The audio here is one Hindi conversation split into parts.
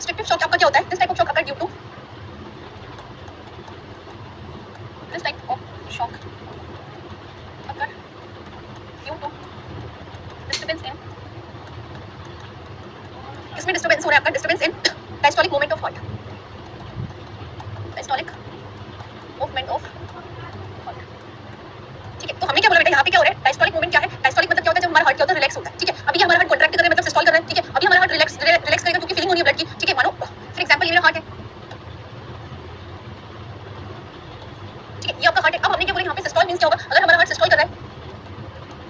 ऑब्स्ट्रक्टिव शॉक आपका क्या होता है? This type of shock occur due to this type of shock occur due to disturbance in, किसमें डिस्टर्बेंस हो रहा है आपका? Disturbance in diastolic movement of heart, diastolic movement of heart. ठीक है, तो हमने क्या बोला बेटा यहाँ पे क्या हो रहा है? डायस्टोलिक मूवमेंट क्या है? डायस्टोलिक मतलब क्या होता है? जब हमारा हार्ट क्या होता है? रिलैक्स होता है। ठीक है, अभी हमारा हार्ट कॉन्ट्रैक्ट कर रहा है मतलब सिस्टोल कर रहा है। ठीक है, अभी हमारा हार्ट रिलैक्स करेगा क्योंकि फीलिंग हो रही है ब्लड की। ठीक है, मानो फॉर एग्जांपल ये मेरा हार्ट है। ठीक है, ये आपका हार्ट है। अब हमने क्या बोला यहाँ पे सिस्टोल मींस क्या होगा? अगर हमारा हार्ट सिस्टोल कर रहा है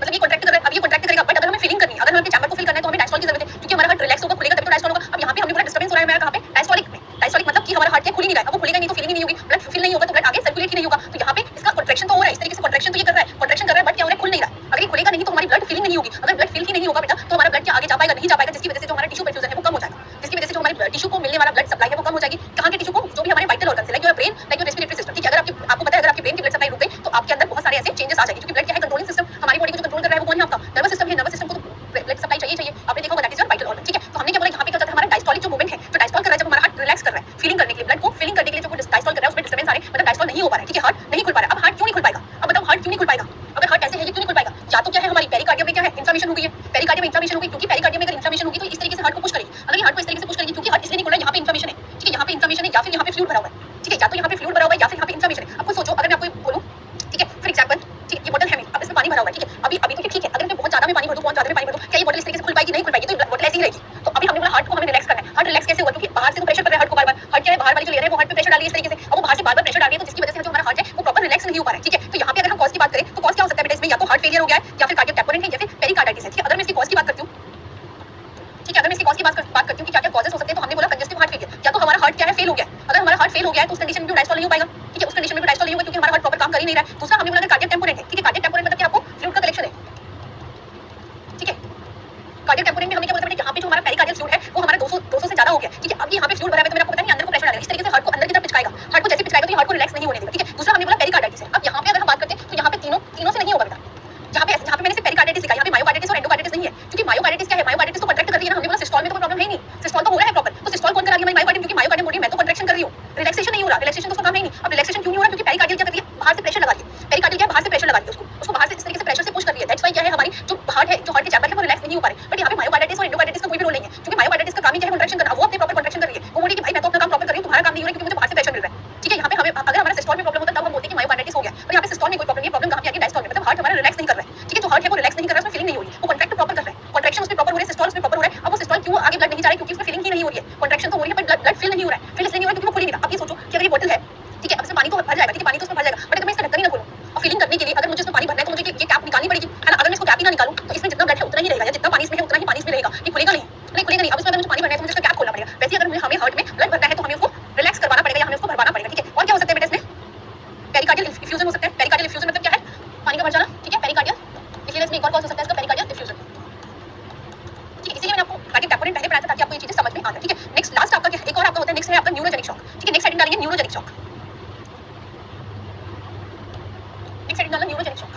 मतलब ये कॉन्ट्रैक्ट कर रहा है, अब ये कॉन्ट्रैक्ट करेगा, बट अगर हमें फीलिंग करनी है, अगर हमें चैम्बर को फील करना है तो हमें डायस्टोल की जरूरत है क्योंकि हमारा हार्ट रिलैक्स होगा, खुलेगा तभी तो डायस्टोल होगा। अब यहाँ पे हमने बोला डिस्टर्बेंस हो रहा है मेरा कहाँ पे? डायस्टोलिक में। डायस्टोलिक मतलब कि हमारा हार्ट क्या खुल ही नहीं रहा है। अब वो खुलेगा नहीं तो फीलिंग ही नहीं होगी, ब्लड फील नहीं होगा तो ब्लड आगे सर्कुलेट ही नहीं होगा। तो यहाँ पे इसका कॉन्ट्रैक्शन तो हो रहा है, इस तरीके से कॉन्ट्रैक्शन तो ये कर रहा है, कॉन्ट्रैक्शन कर रहा है बट क्या हो रहा है? खुल नहीं रहा है। अगर ये खुलेगा नहीं तो हमारी ब्लड फीलिंग नहीं होगी। अगर ब्लड फील ही नहीं होगा बेटा तो हमारा ब्लड क्या आगे जा पाएगा? नहीं जा पाएगा, जिसकी वजह से जो हमारा टिश्यू परफ्यूजन है वो कम हो जाएगा, जिसकी वजह से जो हमारे टिश्यू को मिलने वाला ब्लड सप्लाई है वो कम हो जाएगी। कहाँ के टिश्यू को? जो भी हमारे वाइटल ऑर्गन से, like your brain, like your respiratory system. ठीक है, अगर आपको पता है अगर आपके ब्रेन की ब्लड सप्लाई रुक गई तो आपके अंदर बहुत सारे ऐसे चेंजेस आ जाएंगे क्योंकि ब्लड क्या है? कंट्रोलिंग सिस्टम, हमारी बॉडी को जो कंट्रोल कर रहा है वो कौन है? आपका नर्वस सिस्टम है। नर्वस सिस्टम को तो ब्लड सप्लाई चाहिए। आपने देखा होगा that is your vital organ. ठीक है, तो हमने क्या बोला यहाँ पे क्या होता है? हमारा डायस्टोलिक जो मूवमेंट है, जो डायस्टोल कर रहा है, जब हमारा हार्ट रिलैक्स कर रहा है फीलिंग करने के लिए, ब्लड को फीलिंग करने के लिए जो डायस्टोल कर रहा है उसमें डिस्टर्बेंस आ रहे हैं, मतलब डायस्टोल नहीं हो पा रहा है। ठीक है, हार्ट नहीं खुल पा रहा है। अब हार्ट क्यों नहीं खुल पाएगा? अब बताओ हार्ट क्यों नहीं खुल पाएगा? अगर हार्ट ऐसे है ये क्यों नहीं खुल पाएगा? या तो क्या है हमारी पेरिकार्डियम में क्या है? इन्फ्लेमेशन हो गई है। पेरिकार्डियम में इन्फ्लेमेशन हो गई क्योंकि पेरिकार्डियम में अगर इन्फ्लेमेशन होगी तो इस तरीके से हार्ट को पुश करेगी। अगर ये हार्ट को इस तरीके से पुश करेगी क्योंकि हार्ट इसलिए नहीं खुल रहा है, यहाँ पे इन्फ्लेमेशन है। ठीक है, यहाँ पे इन्फ्लेमेशन है या फिर यहाँ पे फ्लूइड भरा हुआ है। ठीक है, या तो यहाँ पे फ्लूइड भरा हुआ है या फिर यहाँ पे इन्फ्लेमेशन है। अब खुद सोचो, अगर मैं आपको बोलूं, ठीक है, फॉर एग्जांपल, ठीक है, ये बोतल है मेरी, अब इसमें पानी भरा हुआ है। ठीक है, अभी तो ठीक है, अगर मैं बहुत ज्यादा में पानी भर दूं, बहुत ज्यादा में पानी भर दूं, क्या ये बोतल इस तरीके से खुल पाएगी? नहीं खुल पाएगी, तो बोतल ऐसी ही रहेगी। तो अभी हमने बोला हार्ट को हमें रिलैक्स करना है। हार्ट रिलैक्स कैसे होगा? क्योंकि बाहर से तो प्रेशर पड़ रहा है हार्ट को बार-बार। हार्ट क्या है? बाहर वाली जो लेयर है वो हार्ट पे प्रेशर डाल रही है इस तरीके से। अब वो बाहर से बार-बार प्रेशर डाल रही है तो जिसकी वजह से जो हमारा हार्ट है वो प्रॉपर रिलैक्स नहीं हो पा रहा है। ठीक है, तो यहाँ पे अगर हम कॉज की बात करें तो कॉज क्या हो सकता है बेटा इसमें? या तो हार्ट फेलियर हो गया है या फिर कार्डियक टैपोनेंट है या फिर पेरिकार्डाइटिस है। ठीक है, अगर मैं इसकी कॉज की बात करती हूँ, ठीक है, अगर मैं इसकी कॉज की बात करती हूँ कि क्या-क्या कॉजेस हो सकते हैं, तो हमने बोला कंजेस्टिव हार्ट फेलियर, या तो हमारा हार्ट क्या है? फेल हो गया है। अगर हमारा हार्ट फेल हो गया है तो उस कंडीशन में भी डायस्टोल नहीं हो पाएगा। ठीक है, उस कंडीशन में भी डायस्टोल नहीं होगा क्योंकि हमारा हार्ट प्रॉपर काम कर ही नहीं रहा है। दूसरा हमने बोला अगर कार्डियक टैपोनेंट है। ठीक है, कार्डियक टैपोनेंट मतलब कि आपको फ्लूइड का कलेक्शन है। ठीक है, कार्डियक टैपोनेंट में हमने क्या बोला बेटा? यहाँ पे जो हमारा पेरिकार्डियल फ्लूइड है वो हमारा 200 से ज्यादा हो गया। ठीक है, अब यहाँ पे फ्लूइड भरा है तो मैंने आपको बताया अंदर को प्रेशर डालेगा, इस तरीके से हार्ट को अंदर की तरफ पिचकाएगा। हार्ट को जैसे पिचकाएगा तो हार्ट को रिलैक्स नहीं होने देगा। ठीक है, दूसरा हमने बोला पेरिकार्डाइटिस है। अब यहाँ पे अगर हम बात करते हैं तो यहाँ पे तीनों से नहीं होगा बेटा। जहाँ पे मैंने सिर्फ पेरिकार्डाइटिस लिखा है, यहाँ पे मायोकार्डाइटिस और एंडोकार्डाइटिस नहीं है क्योंकि मायोकार्डाइटिस क्या है? मायोकार्डाइटिस तो कॉन्ट्रैक्ट कर रही है ना। हमने बोला सिस्टोल में तो कोई प्रॉब्लम है ही नहीं, सिस्टोल तो हो रहा है प्रॉपर। तो सिस्टोल कौन करा रही है? मायोकार्डियम, क्योंकि मायोकार्डियम बॉडी मैं तो कॉन्ट्रैक्शन कर रही हूँ, रिलैक्सेशन नहीं हो रहा। रिलैक्सेशन तो उसका काम है ही नहीं। अब रिलैक्सेशन क्यों नहीं हो रहा? क्योंकि पेरिकार्डियल क्या कर रही है? बाहर से प्रेशर लगा रही है। पेरिकार्डियल क्या है? बाहर से प्रेशर लगा रही है, उसको बाहर से इस तरीके से प्रेशर से पुश कर रही है। दैट्स व्हाई क्या है हमारी जो हार्ट है, जो हार्ट के चैम्बर है वो रिलैक्स नहीं हो पा रहे। बट यहाँ पे मायोकार्डाइटिस और एंडोकार्डाइटिस का कोई भी रोल नहीं है क्योंकि मायोकार्डाइटिस का काम ही क्या है? कॉन्ट्रैक्शन करना। वो अपने प्रॉपर कॉन्ट्रैक्शन कर रही है। वो बोली कि भाई मैं तो अपना काम प्रॉपर कर रही हूँ, तुम्हारा काम नहीं हो रहा है क्योंकि मुझे बाहर से प्रेशर मिल रहा है। ठीक है, यहाँ पे हमें अगर हमारा सिस्टोल में प्रॉब्लम होता है तब हम बोलते हैं कि मायोकार्डाइटिस हो गया, पर यहाँ पे सिस्टोल में कोई प्रॉब्लम नहीं है। प्रॉब्लम कहाँ पे आ गई? डायस्टोल में, मतलब हार्ट हमारा रिलैक्स नहीं कर रहा है। ठीक है, जो हार्ट है वो रिलैक्स नहीं कर रहा है, उसमें फीलिंग नहीं हो रही है, वो कॉन्ट्रैक्ट प्रॉपर कर रहा है, कॉन्ट्रैक्शन उसमें प्रॉपर हो रहा है, सिस्टोल उसमें प्रॉपर हो रहा है। अब वो सिस्टोल क्यों आगे ब्लड नहीं जा रहा है? क्योंकि उसमें फीलिंग ही नहीं हो रही है। कॉन्ट्रैक्शन तो हो रही है पर ब्लड फील नहीं हो रहा है। फील इसलिए नहीं हो रहा है क्योंकि वो खुल ही नहीं रहा। अब ये सोचो कि अगर ये बोतल है, ठीक है, अब इसमें पानी तो भर जाएगा। ठीक है, पानी तो उसमें भर जाएगा, बट अगर मैं इसका ढक्कन ही ना खोलूं और फीलिंग करने के लिए अगर मुझे इसमें पानी भरना है तो मुझे ये कैप निकालनी पड़ेगी, है ना। अगर मैं इसको कैप ही ना निकालूं तो इसमें जितना ब्लड है उतना ही रहेगा, या जितना पानी इसमें है उतना ही पानी इसमें रहेगा। ये खुलेगा नहीं खुलेगा नहीं। अब इसमें अगर मुझे पानी भरना है तो मुझे इसका कैप खोलना पड़ेगा। वैसे अगर हमें हार्ट में ब्लड भरना है तो हमें उसको रिलैक्स करवाना पड़ेगा या हमें उसको भरवाना पड़ेगा। ठीक है, और क्या हो सकता है बेटा इसमें? पेरिकार्डियल इफ्यूजन हो सकता है। पेरिकार्डियल इफ्यूजन मतलब क्या है? पानी का भर जाना। ठीक है, पेरिकार्डियल। इसलिए इसमें एक और कॉज हो सकता है इसका पेरिकार्डियल इफ्यूजन। ठीक है, इसीलिए मैंने आपको कार्डियक टैपोनेंट पहले पढ़ाया था ताकि आपको ये चीजें समझ में आ जाए। ठीक है, नेक्स्ट लास्ट आपका क्या है? एक और आपका होता है, नेक्स्ट है आपका न्यूरोजेनिक शॉक। ठीक है, नेक्स्ट हेडिंग डालिए न्यूरोजेनिक शॉक। नेक्स्ट हेडिंग डालना न्यूरोजेनिक शॉक।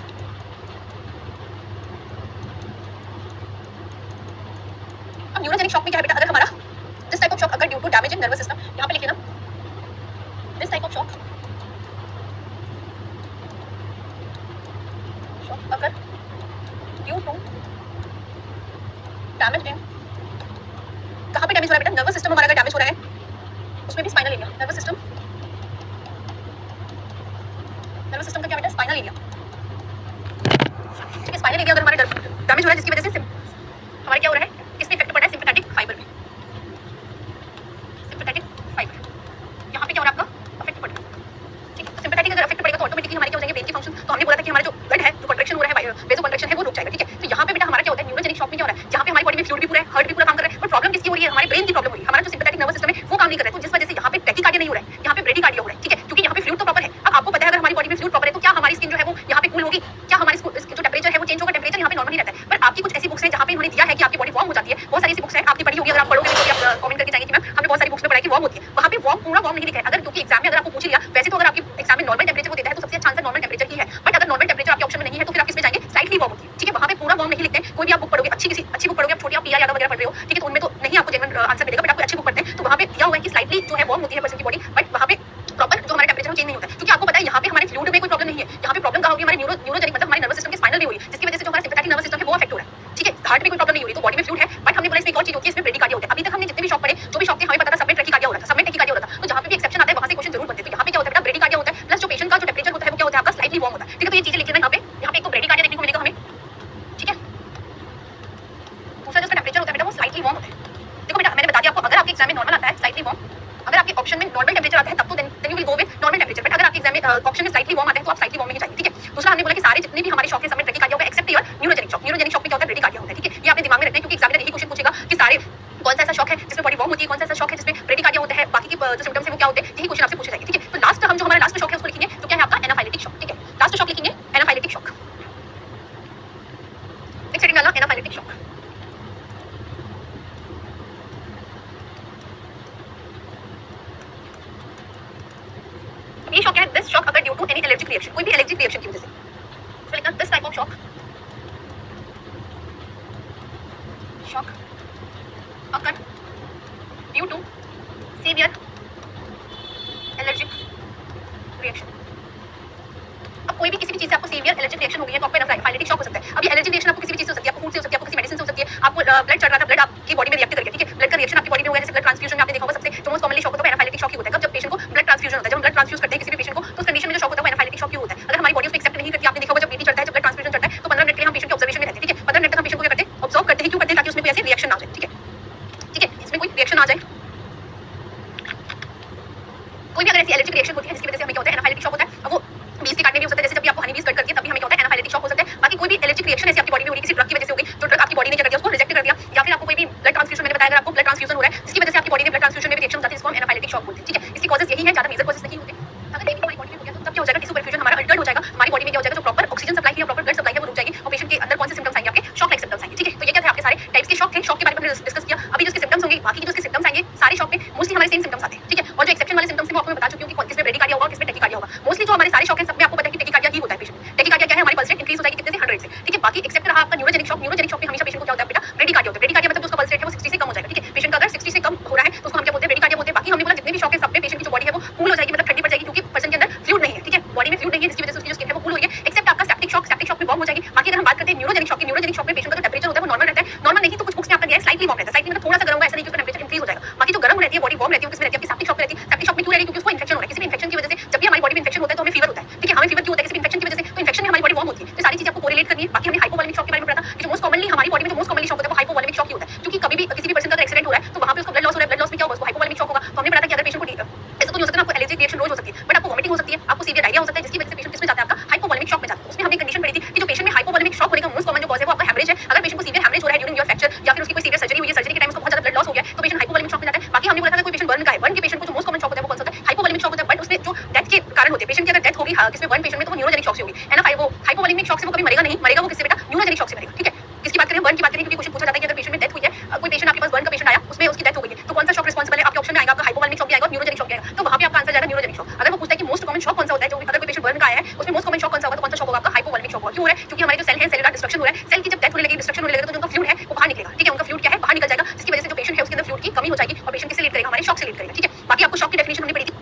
अब न्यूरोजेनिक शॉक में क्या है बेटा? अगर हमारा this type of shock occur due to damage in nervous system, यहाँ पे लिख लेना this type of shock occur due to damage in, कहाँ पे डैमेज हो रहा है बेटा? नर्वस सिस्टम हमारा अगर डैमेज हो रहा है उसमें भी स्पाइनल एरिया, नर्वस सिस्टम का क्या बेटा? Spinal area. ठीक है, स्पाइनल एरिया अगर हमारा डैमेज हो रहा है जिसकी वजह से हमारा क्या हो रहा है? इसमें इफेक्ट पड़ रहा है सिम्पैथेटिक फाइबर में। सिम्पैथेटिक फाइबर यहाँ पे क्या हो रहा है? आपका इफेक्ट पड़ रहा है। ठीक है, सिम्पैथेटिक अगर इफेक्ट पड़ेगा तो ऑटोमेटिकली हमारे क्या हो जाएंगे? ब्रेन के फंक्शन। तो हमने बोला था कि हमारा जो ब्लड है, जो कॉन्ट्रैक्शन हो रहा है, वेसो कॉन्ट्रैक्शन है, वो रुक जाएगा। ठीक है, तो यहाँ पे बेटा हमारा क्या होता है? न्यूरोजेनिक शॉक में क्या हो रहा है? जहाँ पे हमारी बॉडी में फ्लूइड भी पूरा है, हार्ट भी पूरा काम कर रहा है, पर प्रॉब्लम किसकी हो रही है? हमारे ब्रेन की प्रॉब्लम हो रही है। हमारा जो सिम्पैथेटिक नर्वस सिस्टम है वो काम नहीं कर रहा है, तो जिस वजह से यहाँ पे टैकीकार्डिया नहीं हो रहा है, यहाँ पे ब्रेडीकार्डिया हो रहा है। ठीक है, क्योंकि यहाँ पे फ्लूइड तो प्रॉपर है। अब आपको पता है अगर हमारी बॉडी में फ्लूइड प्रॉपर है तो क्या हमारी स्किन जो है वो यहाँ पे कूल होगी? क्या हमारी जो टेम्परेचर है वो चेंज होगा? टेम्परेचर यहाँ पे नॉर्मल ही रहता है। पर आपकी कुछ ऐसी बुक्स हैं जहाँ पे इन्होंने दिया है कि आपकी बॉडी वार्म हो जाती है। बहुत सारी ऐसी बुक्स हैं, आपने पढ़ी होगी, अगर आप पढ़ोगे तो आप कमेंट करके जाएंगे कि मैम हमने बहुत सारी बुक्स में पढ़ा है कि वार्म होती है। वहाँ पे वार्म पूरा वार्म नहीं लिखा है। अगर क्योंकि एग्जाम में अगर आपको पूछ लिया, वैसे तो अगर आपके एग्जाम में नॉर्मल टेम्परेचर को देता है तो सबसे अच्छा आंसर नॉर्मल टेम्परेचर ही है। बट अगर नॉर्मल टेम्परेचर आपके ऑप्शन में नहीं है तो फिर आप किसमें जाएंगे? स्लाइटली वार्म होती है। ठीक है, वहाँ पे पूरा वार्म नहीं लिखते हैं। कोई भी आप बुक पढ़ोगे, अच्छी बुक पढ़ोगे, आप छोटी आप पीआर यादव वगैरह पढ़ रहे हो, ठीक है, तो उनमें तो नहीं आपको जेन्युइन आंसर मिलेगा, बट आपको अच्छी बुक पढ़ते हैं तो वहाँ पे है पर्सन की बॉडी, बट वहाँ पे प्रॉपर जो हमारा टेम्परेचर चेंज नहीं होता है, क्योंकि आपको पता है यहाँ पे हमारे फ्लूइड में कोई प्रॉब्लम नहीं है, यहाँ पे प्रॉब्लम कहाँ होगी, हमारे न्यूरोजेनिक मतलब हमारे नर्वस सिस्टम के स्पाइनल में हो रही है, जिसकी वजह से जो हमारा सिम्पैथेटिक नर्वस सिस्टम है वो अफेक्ट हो रहा है, ठीक है। हार्ट में कोई प्रॉब्लम नहीं हो रही, तो बॉडी में फ्लूइड है, बट हमने बोला इसमें एक और चीज होती है, इसमें ब्रेडिकार्डिया होता है। अभी तक हमने जितने भी शॉक पढ़े, जो भी शॉक थे, हमें पता था सब में ट्रैकिकार्डिया हो रहा था, सब में टैकिकार्डिया हो रहा था, तो जहाँ पे भी एक्सेप्शन आता है वहाँ से क्वेश्चन जरूर बनते हैं। तो यहाँ पे क्या होता है बेटा, ब्रेडिकार्डिया होता है, प्लस जो पेशेंट का जो टेम्परेचर होता है वो क्या होता है आपका स्लाइटली वार्म होता है, ठीक है। तो ये चीजें लिखी है यहाँ पे एक तो ब्रेडिकार्डिया देखने को मिलेगा हमें, ठीक है। दूसरा जो टेम्परेचर होता है बेटा वो स्लाइटली वार्म होता है। देखो बेटा मैंने बता दिया आपको, अगर आपके एग्जाम में नॉर्मल आता है स्लाइटली वार्म, अगर आपके ऑप्शन में नॉर्मल टेम्परेचर आता है तब तो then you will go with normal temperature, but अगर आपके एग्जाम में ऑप्शन में स्लाइटली वार्म आता है तो आप स्लाइटली वार्म में ही जाइए, ठीक है। दूसरा हमने बोला कि सारे जितने भी हमारे शॉक है सब में ब्रेडिकार्डिया होगा except your neurogenic shock. Neurogenic shock में क्या होता है, ब्रेडिकार्डिया होता है, ठीक है। ये आपने दिमाग में रखना है, क्योंकि एग्जामिनर यही क्वेश्चन पूछेगा कि सारे कौन सा ऐसा शॉक है जिसमें बॉडी वार्म होती है, कौन सा ऐसा शॉक है जिसमें ब्रेडिकार्डिया होता है, बाकी की जो सिम्पटम्स है वो क्या होते हैं, यही क्वेश्चन आपसे पूछे जाएंगे, ठीक है। तो लास्ट हम जो हमारा लास्ट शॉक है उसको लिखेंगे, तो क्या है आपका एनाफाइलेटिक शॉक, ठीक है। लास्ट शॉक लिखेंगे एनाफाइलेटिक शॉक, एक सेकंड डालना एनाफाइलेटिक शॉक। ये शॉक है this shock occur due to any allergic reaction, कोई भी एलर्जिक रिएक्शन की वजह से, तो लिखना this type of shock shock occur due to severe allergic reaction. अब कोई भी किसी भी चीज से आपको सीवियर एलर्जिक रिएक्शन हो गई है तो आपको एनाफाइलेटिक शॉक हो सकता है। अब ये एलर्जिक रिएक्शन आपको किसी भी चीज से हो सकती है, आपको फूड से हो सकती है, आपको किसी मेडिसिन से हो सकती है, आपको ब्लड चढ़ रहा था, ब्लड आपकी बॉडी में रिएक्ट कर गया, ठीक है। ब्लड का रिएक्शन आपकी बॉडी में हो गया, जैसे ब्लड ट्रांसफ्यूजन में आपने देखा होगा सबसे जो मोस्ट कॉमनली शॉक होता है एनाफाइलेटिक शॉक ही होता है। जब पेशेंट को ब्लड ट्रांसफ्यूजन होता है, जब हम ब्लड ट्रांसफ्यूज करते हैं किसी भी पेशेंट को, तो उस कंडीशन में जो शॉक होता है वो एनाफाइलेटिक शॉक क्यों होता है। अगर हमारी बॉडी उसको एक्सेप्ट नहीं करती, आपने देखा होगा जब बीपी चढ़ता है, जब ब्लड ट्रांसफ्यूजन चढ़ता है, तो 15 मिनट के लिए हम पेशेंट के ऑब्जर्वेशन में रहते हैं, ठीक है। 15 मिनट तक हम पेशेंट को क्या करते हैं, ऑब्जर्व करते हैं, क्यों करते हैं, ताकि उसमें कोई ऐसी रिएक्शन ना आ जाए, ठीक है, ठीक है। इसमें कोई रिएक्शन आ जाए, कोई भी अगर ऐसी एलर्जिक रिएक्शन होती है जिसकी वजह से हमें क्या होता है एनाफाइलेटिक शॉक होता है। अब वो बीज के काटने भी हो सकता है, जैसे जब भी आपको हनी बीज कट करती है तभी हमें क्या होता है एनाफाइलेटिक शॉक हो सकता है। बाकी कोई भी एलर्जिक रिएक्शन ऐसी आपकी बॉडी में हो रही है, किसी ड्रग की वजह से हो गई, जो ड्रग आपकी बॉडी ने क्या कर दिया उसको रिजेक्ट कर दिया, या फिर आपको कोई भी ब्लड ट्रांसफ्यूजन, मैंने बताया अगर आपको ब्लड ट्रांसफ्यूजन हो रहा है जिसकी वजह से आपकी बॉडी में ब्लड ट्रांसफ्यूजन में भी रिएक्शन हो जाती है, इसको हम एनाफाइलेटिक शॉक बोलते हैं, ठीक है। इसकी कॉजेस यही है, ज्यादा मेजर कॉजेस नहीं होते। अगर ये भी हमारी बॉडी में हो गया तो तब क्या हो जाएगा, टिश्यू परफ्यूजन हमारा अल्टर्ड हो जाएगा, हमारी बॉडी में क्या हो जाएगा, जो प्रॉपर ऑक्सीजन सप्लाई है, प्रॉपर ब्लड सप्लाई है वो रुक जाएगी, और पेशेंट के अंदर कौन से सिम्पटम्स आएंगे, आपके शॉक लाइक सिम्पटम्स आएंगे, ठीक है। तो ये क्या थे आपके सारे टाइप्स के शॉक थे, शॉक के बारे में हमने डिस्कस किया। अभी जो इसके सिम्पटम्स होंगे, बाकी के जो इसके सिम्पटम्स आएंगे सारे शॉक में मोस्टली हमारे सेम सिम्पटम्स आते हैं, ठीक है। और जो एक्सेप्शन वाले सिम्पटम्स हैं वो आपको मैं बता चुकी हूँ कि किसमें ब्रेडिकार्डिया होगा, किसमें टैकिकार्डिया होगा। मोस्टली जो हमारे सारे शॉक हैं सब में आपको पता है कि टैकिकार्डिया ही होता है पेशेंट। टैकिकार्डिया क्या है, हमारी पल्स रेट इंक्रीज हो जाएगी कितने से 100 से, ठीक है। बाकी एक्सेप्ट रहा आपका न्यूरोजेनिक शॉक। न्यूरोजेनिक शॉक में हमेशा पेशेंट को क्या होता है बेटा, ब्रेडिकार्डिया होता है। ब्रेडिकार्डिया मतलब उसका पल्स रेट है वो 60 से कम हो जाएगा, ठीक है। पेशेंट का अगर 60 से कम हो रहा है तो उसको हम क्या बोलते हैं, ब्रेडिकार्डिया बोलते हैं। बाकी हमने बोला जितने भी शॉक है सब में पेशेंट की जो बॉडी है वो कूल हो जाएगी, मतलब ठंडी पड़ जाएगी, क्योंकि पर्सन के अंदर फ्लूइड नहीं है, ठीक है। बॉडी में फ्लूइड नहीं है जिसकी वजह से उसकी जो स्किन है वो कूल हो रही है। एक्सेप्ट आपका सेप्टिक शॉक, सेप्टिक शॉक में वार्म हो जाएगी। बाकी अगर हम बात करते हैं न्यूरोजेनिक शॉक की, न्यूरोजेनिक शॉक में पेशेंट का जो टेम्परेचर होता है वो नॉर्मल रहता है, नॉर्मल नहीं तो कुछ बुक्स में आपका दिया है स्लाइटली वार्म रहता है, स्लाइटली मतलब थोड़ा सा गर्म होगा, ऐसा नहीं कि उसका टेम्परेचर इंक्रीज हो जाएगा। बाकी जो गर्म रहती है बॉडी वार्म रहती है किसमें रहती है, आपकी सेप्टिक शॉक में रहती है। सेप्टिक शॉक में क्यों रहती है, क्योंकि उसको इन्फेक्शन हो रहा है, किसी भी इन्फेक्शन की वजह से। जब भी हमारी बॉडी में इन्फेक्शन होता है तो हमें फीवर होता है, ठीक है। हमें फीवर क्यों होता है, किसी इन्फेक्शन की वजह से, तो इन्फेक्शन में हमारी बॉडी वार्म होती है। तो सारी चीजें आपको कोरिलेट करनी है। बाकी हमने हाइपोवॉलेमिक शॉक के बारे में पढ़ा था कि जो मोस्ट कॉमनली हमारी बॉडी में जो मोस्ट कॉमनली शॉक होता है वो हाइपोवॉलेमिक शॉक ही होता है, क्योंकि कभी भी किसी भी पर्सन का एक्सीडेंट हो रहा है तो वहां पे उसको ब्लड लॉस हो रहा है, ब्लड लॉस में क्या होगा, उसको हाइपोवॉलेमिक शॉक होगा। तो हमने पढ़ा था कि अगर पेशेंट को ऐसा तो नहीं हो सकता, आपको एलर्जिक रिएक्शन रोज हो सकती है, बट आपको वोमिटिंग हो सकती है, आपको सीवियर डायरिया हो सकता है, जिसकी वजह से पेशेंट किसमें जाता है, आपका हाइपोवॉलेमिक शॉक में जाता है। उसमें हमने कंडीशन पढ़ी थी कि जो पेशेंट में हाइपोवॉलेमिक शॉक होने का मोस्ट कॉमन जो कॉज है वो आपका हेमरेज है। अगर पेशेंट को सीवियर हेमरेज हो रहा है ड्यूरिंग योर फ्रैक्चर, या फिर उसकी कोई सीवियर सर्जरी हुई है, सर्जरी के टाइम उसको बहुत ज्यादा ब्लड लॉस हो गया है, तो पेशेंट हाइपोवॉलेमिक शॉक में जाता है। बाकी हमने बोला था कोई पेशेंट बर्न का है, बर्न के पेशेंट को जो मोस्ट कॉमन शॉक होता है वो कौन सा होता है, हाइपोवॉलेमिक शॉक होता है, बट उसमें जो डेथ के कारण होते हैं, पेशेंट की अगर डेथ होगी किसमें बर्न पेशेंट में तो वो न्यूरोजेनिक शॉक से होगी, है ना। वो हाइपोवॉलेमिक शॉक से वो कभी मरेगा नहीं, मरेगा वो किससे बेटा, न्यूरोजेनिक शॉक से मरेगा, ठीक है। किसकी बात करें, बर्न की बात करें, क्योंकि क्वेश्चन पूछा जाता है कि अगर पेशेंट में डेथ हुई है, कोई पेशेंट आपके पास बर्न का पेशेंट आया, उसमें उसकी डेथ हो गई है, तो कौन सा शॉक रिस्पांसिबल है, आपके ऑप्शन में आएगा आपका हाइपोवॉलेमिक शॉक भी आएगा, न्यूरोजेनिक शॉक भी आएगा। तो वहां पे आपका आंसर जाएगा न्यूरोजेनिक शॉक। अगर वो पूछता है कि मोस्ट कॉमन शॉक कौन सा होता है, जो अगर कोई पेशेंट बर्न का आया है उसमें मोस्ट कॉमन शॉक कौन सा होगा, तो कौन सा शॉक होगा, आपका हाइपोवॉलेमिक शॉक होगा। क्यों हो रहा है, क्योंकि हमारे जो सेल है सेलुलर डिस्ट्रक्शन हो रहा है, सेल की जब डेथ होने लगेगी, डिस्ट्रक्शन होने लगेगा, तो जो उनका फ्लूइड है वो बाहर निकलेगा, ठीक है। उनका फ्लूइड क्या है, बाहर निकल जाएगा, जिसकी वजह से जो पेशेंट है उसके अंदर फ्लूइड की कमी हो जाएगी और पेशेंट किससे लीड करेगा, हमारे शॉक से लीड करेगा, ठीक है। बाकी आपको शॉक की डेफिनेशन हमने पढ़ी थी,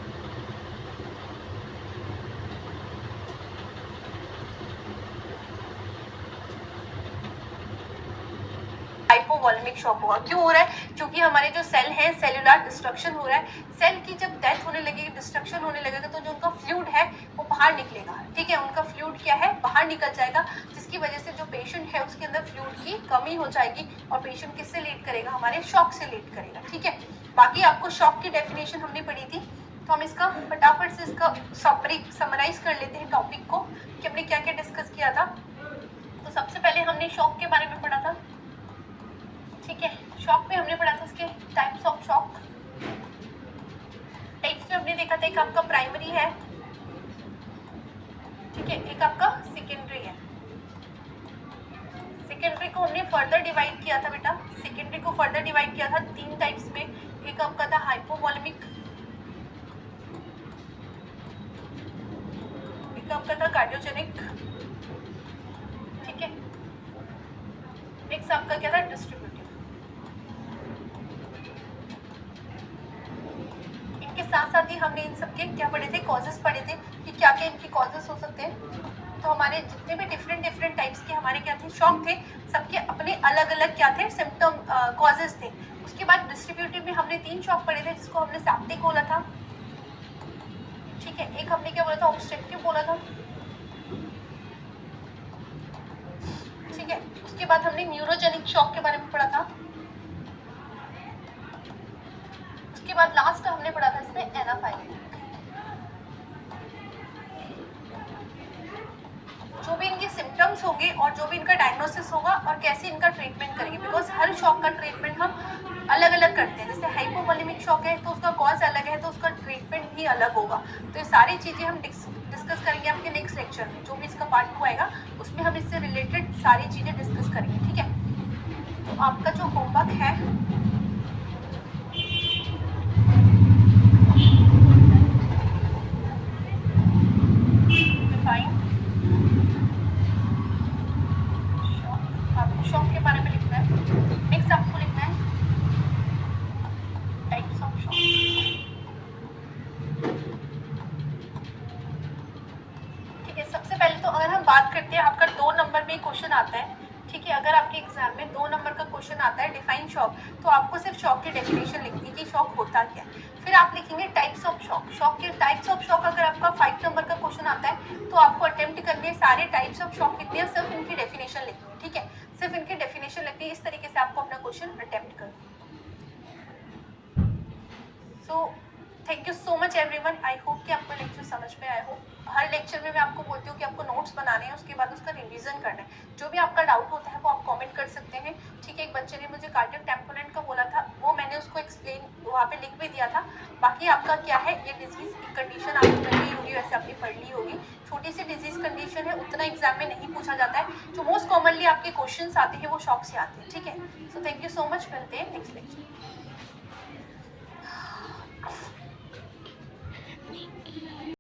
हाइपोवॉलेमिक शॉक होगा। क्यों हो रहा है, क्योंकि हमारे जो सेल है सेलुलर डिस्ट्रक्शन हो रहा है, सेल की जब डेथ होने लगेगी, डिस्ट्रक्शन होने लगेगा, तो जो उनका फ्लूइड है वो बाहर निकलेगा, ठीक है। उनका फ्लूइड क्या है, बाहर निकल जाएगा, जिसकी वजह से जो पेशेंट है उसके अंदर फ्लूइड की कमी हो जाएगी और पेशेंट किससे लीड करेगा, हमारे शॉक से लीड करेगा, ठीक है। बाकी आपको शॉक की डेफिनेशन हमने पढ़ी थी, तो हम इसका फटाफट से इसका समराइज कर लेते हैं टॉपिक को कि हमने क्या क्या डिस्कस किया था। तो सबसे पहले हमने शॉक के बारे में पढ़ा था, ठीक है। शॉक में हमने पढ़ा था इसके टाइप्स ऑफ शॉक। टाइप्स में हमने देखा था एक आपका प्राइमरी है, ठीक है, एक आपका सेकेंडरी है। सेकेंडरी को हमने फर्दर डिवाइड किया था बेटा, सेकेंडरी को फर्दर डिवाइड किया था 3 टाइप्स में। एक आपका था हाइपोवॉलेमिक, एक आपका था कार्डियोजेनिक, ठीक है, एक आपका क्या था डिस्ट्रीब्यूटिव। इनके साथ साथ ही हमने इन सबके क्या पढ़े थे, कॉजेस पढ़े थे कि क्या क्या इनकी कॉजेस हो सकते हैं। तो हमारे जितने भी डिफरेंट टाइप्स के हमारे क्या थे, शॉक थे, सबके अपने अलग अलग क्या थे, सिम्टम कॉजेस थे। उसके बाद डिस्ट्रीब्यूटिव में हमने 3 शॉक पढ़े थे, जिसको हमने सेप्टिक बोला था, ठीक है। एक हमने क्या बोला था, ऑब्स्ट्रक्टिव बोला था, ठीक है। उसके बाद हमने न्यूरोजेनिक शॉक के बारे में पढ़ा था। उसके बाद लास्ट हमने पढ़ा था इसमें एनाफाइलेटिक। जो भी इनके सिम्टम्स होंगे और जो भी इनका डायग्नोसिस होगा और कैसे इनका ट्रीटमेंट करेंगे, बिकॉज हर शॉक का ट्रीटमेंट हम अलग अलग करते हैं। जैसे हाइपोवोलेमिक शॉक है तो उसका कॉज अलग है, तो उसका ट्रीटमेंट भी अलग होगा। तो ये सारी चीज़ें हम डिस्कस करेंगे आपके नेक्स्ट लेक्चर में, जो भी इसका पार्ट 2 आएगा उसमें हम इससे रिलेटेड सारी चीज़ें डिस्कस करेंगे, ठीक है। तो आपका जो होमवर्क है शॉक के बारे में लिखना है। नेक्स्ट आपको लिखना है टाइप्स ऑफ शॉक, ठीक है। सबसे पहले तो अगर हम बात करते हैं, आपका 2 नंबर में क्वेश्चन आता है, ठीक है। अगर आपके एग्जाम में 2 नंबर का क्वेश्चन आता है डिफाइन शॉक, तो आपको सिर्फ शॉक की डेफिनेशन लिखनी है कि शॉक होता क्या है। फिर आप लिखेंगे टाइप्स ऑफ शॉक। शॉक के टाइप्स ऑफ शॉक अगर आपका 5 नंबर का क्वेश्चन आता है तो आपको अटेम्प्ट करने सारे टाइप्स ऑफ शॉक लिखने हैं, सिर्फ इनकी डेफिनेशन लिखनी है, ठीक है। सिर्फ इनकी डेफिनेशन लिखनी है, इस तरीके से आपको अपना क्वेश्चन अटेम्प्ट करना है। So thank you so much everyone. I hope कि आपको लेक्चर समझ में आया हो। हर लेक्चर में मैं आपको बोलती हूँ कि आपको नोट्स बनाने हैं, उसके बाद उसका रिवीजन करना है। जो भी आपका डाउट होता है वो आप कमेंट कर सकते हैं, ठीक है। एक बच्चे ने मुझे कार्डियक टेम्पोनेंट का बोला था, वो मैंने उसको एक्सप्लेन वहाँ पे लिख भी दिया था। बाकी आपका क्या है, ये डिजीज़ की कंडीशन आपको मिल गई होगी, वैसे आपने पढ़ ली होगी। छोटी सी डिजीज़ कंडीशन है, उतना एग्जाम में नहीं पूछा जाता है। जो मोस्ट कॉमनली आपके क्वेश्चन आते हैं वो शॉक से आते हैं, ठीक है। So thank you so much, मिलते हैं नेक्स्ट लेक्चर।